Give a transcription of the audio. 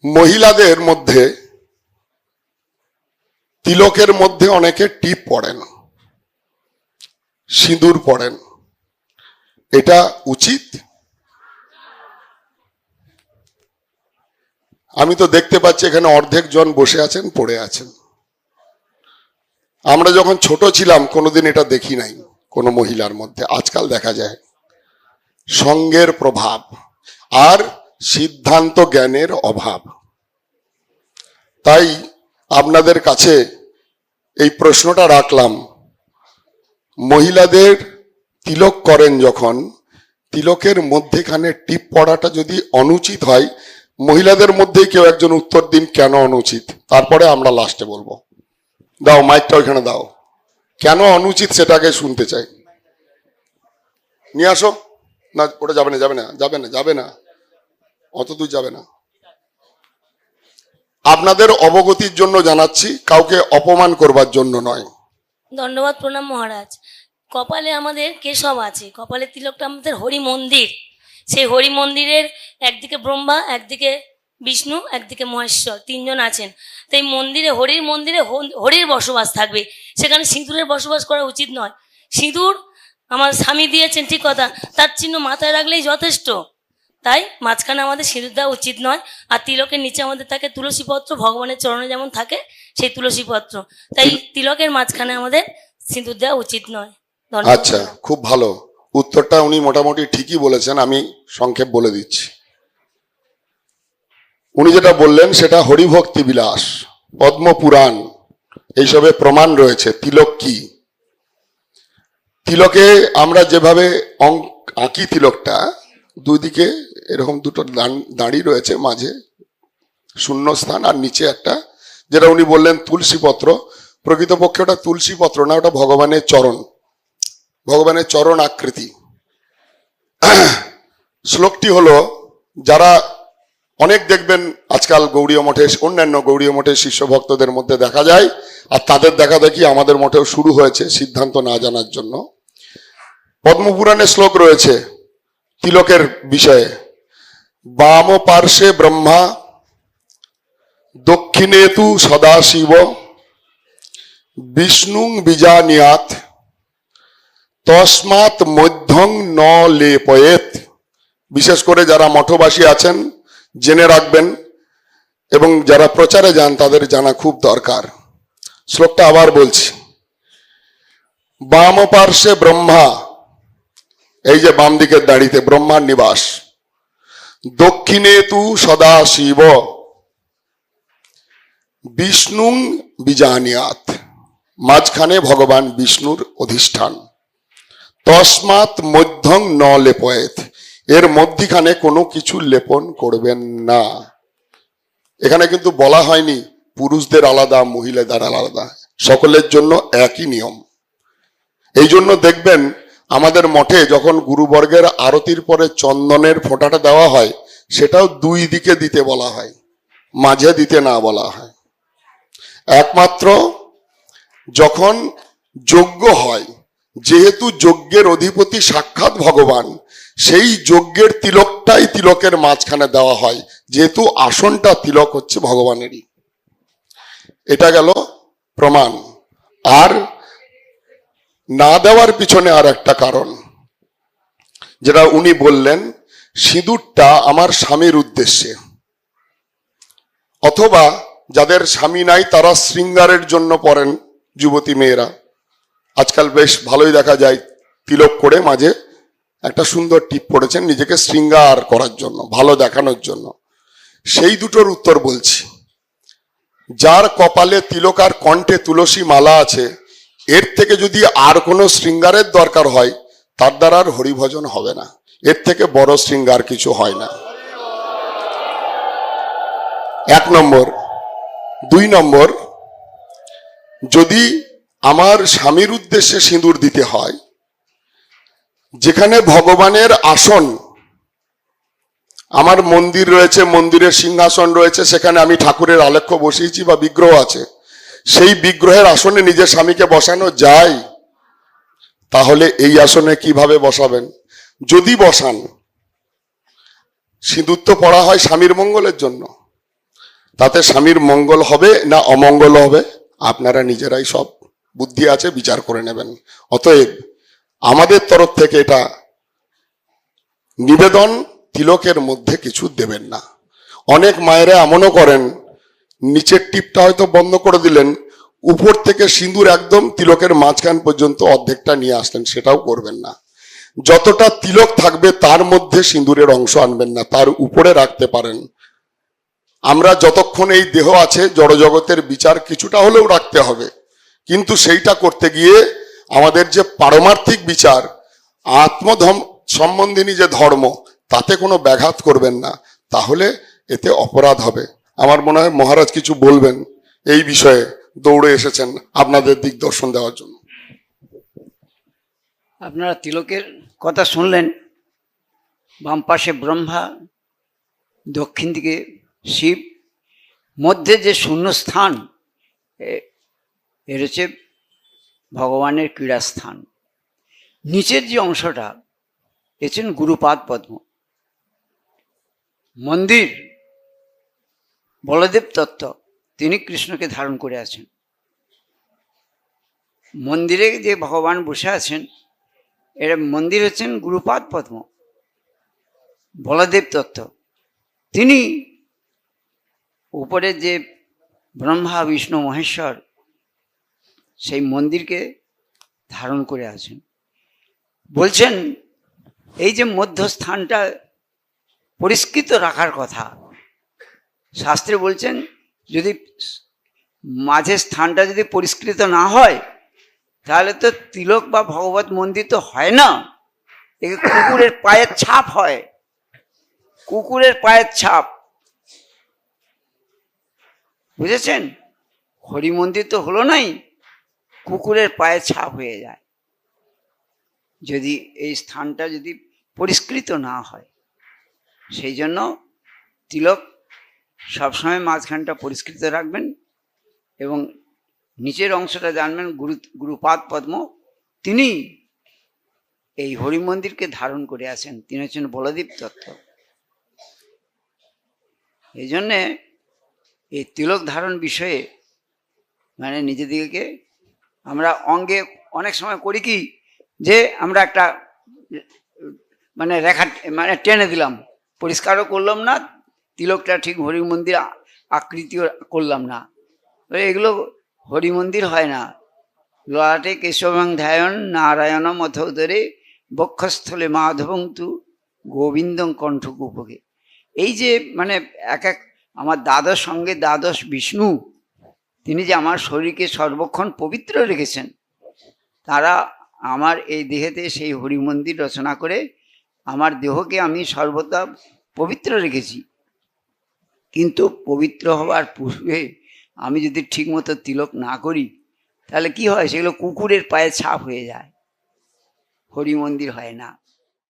মহিলাদের মধ্যে তিলকের মধ্যে অনেকে টিপ পড়েন, সিঁদুর পড়েন, এটা উচিত? আমি তো দেখতে পাচ্ছি এখানে অর্ধেক জন বসে আছেন, পড়ে আছেন। আমরা যখন ছোট ছিলাম কোনোদিন এটা দেখি নাই কোনো মহিলার মধ্যে, আজকাল দেখা যায়। সঙ্গের প্রভাব আর সিদ্ধান্ত জ্ঞানের অভাব। তাই আপনাদের কাছে এই প্রশ্নটা রাখলাম, মহিলাদের তিলক করেন যখন, তিলকের মধ্যেখানে টিপ পড়াটা যদি অনুচিত হয়, মহিলাদের মধ্যেই কেউ একজন উত্তর দিন কেন অনুচিত, তারপরে আমরা লাস্টে বলবো। দাও মাইকটা ওইখানে দাও, কেন অনুচিত সেটাকে শুনতে চাই। নিয়ে আসো। না ওটা যাবে না, যাবে না, যাবে না, যাবে না, অত দূর যাবে না। আপনাদের অবগতির জন্য জানাচ্ছি, কাউকে অপমান করবার জন্য নয়। ধন্যবাদ, প্রণাম মহারাজ। কপালে আমাদের কেশব আছে, কপালে তিলকটা আমাদের হরি মন্দির। সেই হরি মন্দিরের একদিকে ব্রহ্মা, একদিকে বিষ্ণু, একদিকে মহেশ্বর, তিনজন আছেন। তাই মন্দিরে, হরির মন্দিরে হরির বসবাস থাকবে, সেখানে সিঁদুরের বসবাস করা উচিত নয়। সিঁদুর আমার স্বামী দিয়েছেন ঠিক কথা, তার চিহ্ন মাথায় রাখলেই যথেষ্ট। তাই মাঝখানে আমাদের সিঁদুর দেওয়া উচিত নয়। আর তিলকের নিচে আমাদের থাকে তুলসী পত্র, ভগবানের চরণে যেমন থাকে সেই তুলসী পত্র। তাই তিলকের মাঝখানে আমাদের সিঁদুর দেওয়া উচিত নয়। আচ্ছা, খুব ভালো উত্তরটা উনি মোটামুটি ঠিকই বলেছেন। আমি সংক্ষেপ বলে দিচ্ছি। উনি যেটা বললেন সেটা হরিভক্তি বিলাস, পদ্মপুরাণ, এইসবে প্রমাণ রয়েছে তিলক কি। তিলকে আমরা যেভাবে আঁকি, তিলকটা দুই দিকে এরকম দুটো দাঁড়ি রয়েছে, মাঝে শূন্যস্থান, আর নিচে একটা, যেটা উনি বললেন তুলসী পত্র। প্রকৃতপক্ষে ওটা তুলসী পত্র না, ওটা ভগবানের চরণ, ভগবানের চরণ আকৃতি। শ্লোকটি হলো, যারা অনেক দেখবেন আজকাল গৌড়ীয় মঠে, অন্যান্য গৌড়ীয় মঠের শিষ্য ভক্তদের মধ্যে দেখা যায়, আর তাদের দেখা দেখি আমাদের মঠেও শুরু হয়েছে সিদ্ধান্ত না জানার জন্য। পদ্মপুরাণে শ্লোক রয়েছে তিলকের বিষয়ে, বাম পার্শ্বে ব্রহ্মা, দক্ষিণে তু সদাশিব, বিষ্ণু বীজানিয়াত, তস্মাৎ মধ্যং ন লেপয়েত। বিশেষ করে যারা মঠবাসী আছেন জেনে রাখবেন, এবং যারা প্রচারে যান তাদের জানা খুব দরকার। শ্লোকটা আবার বলছি, বাম পার্শ্বে ব্রহ্মা, এই যে বাম দিকের দাঁড়িতে ব্রহ্মার নিবাস, দক্ষিণে তু সদাশিব, বিষ্ণু বীজানিয়াত, মাঝখানে ভগবান বিষ্ণুর অধিষ্ঠান, তস্মাৎ মধ্যং ন লেপয়েত, এর মধ্যখানে কোনো কিছু লেপন করবেন না। এখানে কিন্তু বলা হয়নি পুরুষদের আলাদা, মহিলাদের আলাদা, সকলের জন্য একই নিয়ম। এই জন্য দেখবেন আমাদের মঠে যখন গুরুবর্গের আরতির পরে চন্দনের ফোঁটাটা দেওয়া হয়, সেটাও দুই দিকে দিতে বলা হয়, মাঝে দিতে না বলা হয়। একমাত্র যখন যজ্ঞ হয়, যেহেতু যজ্ঞের অধিপতি সাক্ষাৎ ভগবান, সেই যজ্ঞের তিলকটাই তিলকের মাঝখানে দেওয়া হয়, যেহেতু আসনটা তিলক হচ্ছে ভগবানেরই। এটা গেল প্রমাণ। আর না দেওয়ার পিছনে আর একটা কারণ, যেটা উনি বললেন, সিঁদুরটা আমার স্বামীর উদ্দেশ্যে, অথবা যাদের স্বামী নাই তারা শৃঙ্গারের জন্য পরেন, যুবতী মেয়েরা আজকাল বেশ ভালোই দেখা যায়, তিলক করে মাঝে একটা সুন্দর টিপ পড়েছেন নিজেকে শৃঙ্গার করার জন্য, ভালো দেখানোর জন্য। সেই দুটোর উত্তর বলছি। যার কপালে তিলক আর কণ্ঠে তুলসী মালা আছে, এর থেকে যদি আর কোনো শৃঙ্গারের দরকার হয়, তার দ্বারা আর হরিভজন হবে না। এর থেকে বড় শৃঙ্গার কিছু হয় না। 1 নম্বর। 2 নম্বর, যদি আমার স্বামীর উদ্দেশ্যে সিঁদুর দিতে হয়, যেখানে ভগবানের আসন, আমার মন্দির রয়েছে, মন্দিরের সিংহাসন রয়েছে, সেখানে আমি ঠাকুরের আলেখ্য বসিয়েছি বা বিগ্রহ আছে, সেই বিগ্রহের আসনে নিজের স্বামীকে বসানো যায়? তাহলে এই আসনে কিভাবে বসাবেন? যদি বসান, সিঁদুর তো পড়া হয় স্বামীর মঙ্গলের জন্য, তাতে স্বামীর মঙ্গল হবে না অমঙ্গল হবে আপনারা নিজেরাই সব বুদ্ধি আছে বিচার করে নেবেন। অতএব আমাদের তরফ থেকে এটা নিবেদন, তিলকের মধ্যে কিছু দেবেন না। অনেক মায়েরা এমনও করেন, নিচের টিপটা হয়তো বন্ধ করে দিলেন, উপর থেকে সিঁদুর একদম তিলকের মাঝখান পর্যন্ত অর্ধেকটা নিয়ে আসলেন, সেটাও করবেন না। যতটা তিলক থাকবে তার মধ্যে সিঁদুরের অংশ আনবেন না, তার উপরে রাখতে পারেন। আমরা যতক্ষণ এই দেহ আছে জড়জগতের বিচার কিছুটা হলেও রাখতে হবে, কিন্তু সেইটা করতে গিয়ে আমাদের যে পারমার্থিক বিচার, আত্মধর্ম সম্বন্ধিনী যে ধর্ম, তাতে কোনো ব্যাঘাত করবেন না, তাহলে এতে অপরাধ হবে। আমার মনে হয় মহারাজ কিছু বলবেন এই বিষয়ে, দৌড়ে এসেছেন আপনাদের দিক দর্শন দেওয়ার জন্য। আপনারা তিলকের কথা শুনলেন। বাম পাশে ব্রহ্মা, দক্ষিণ দিকে শিব, মধ্যে যে শূন্যস্থান, এর হচ্ছে ভগবানের ক্রীড়াস্থান। নিচের যে অংশটা এছেন গুরুপাদ পদ্ম। মন্দির বলদেব তত্ত্ব, তিনি কৃষ্ণকে ধারণ করে আছেন। মন্দিরে যে ভগবান বসে আছেন, এর মন্দির হচ্ছেন গুরুপাদ পদ্ম, বলদেব তত্ত্ব। তিনি উপরে যে ব্রহ্মা বিষ্ণু মহেশ্বর, সেই মন্দিরকে ধারণ করে আছেন। বলছেন এই যে মধ্যস্থানটা পরিষ্কৃত রাখার কথা, শাস্ত্রে বলছেন যদি মাঝের স্থানটা যদি পরিষ্কৃত না হয় তাহলে তো তিলক বা ভগবত মন্দির তো হয় না, একে কুকুরের পায়ের ছাপ হয়, কুকুরের পায়ের ছাপ। বুঝেছেন? হরি মন্দির তো হলো নাই, কুকুরের পায়ের ছাপ হয়ে যায় যদি এই স্থানটা যদি পরিষ্কৃত না হয়। সেই জন্য তিলক সবসময় মাঝখানটা পরিষ্কৃত রাখবেন এবং নিচের অংশটা জানবেন গুরুপাদ পদ্ম, তিনি এই হরি মন্দিরকে ধারণ করে আছেন, তিনি হচ্ছেন বলদেব তত্ত্ব। এই জন্যে এই তিলক ধারণ বিষয়ে মানে নিজেদেরকে আমরা অঙ্গে অনেক সময় করি কি, যে আমরা একটা মানে রেখা মানে টেনে দিলাম, পরিষ্কারও করলাম না, তিলকটা ঠিক হরি মন্দির আকৃতিও করলাম না, এগুলো হরি মন্দির হয় না। ললাটে কেশবং ধ্যায়ন নারায়ণম অথোদরে বক্ষস্থলে মাধবং তু গোবিন্দং কণ্ঠকূপকে। এই যে মানে এক এক আমার দ্বাদশ সঙ্গে দ্বাদশ বিষ্ণু, তিনি যে আমার শরীরকে সর্বক্ষণ পবিত্র রেখেছেন, তারা আমার এই দেহেতে সেই হরি মন্দির রচনা করে আমার দেহকে আমি সর্বদা পবিত্র রেখেছি। কিন্তু পবিত্র হওয়ার পূর্বে আমি যদি ঠিকমতো তিলক না করি তাহলে কি হয়, সেগুলো কুকুরের পায়ে ছাপ হয়ে যায়, হরি মন্দির হয় না।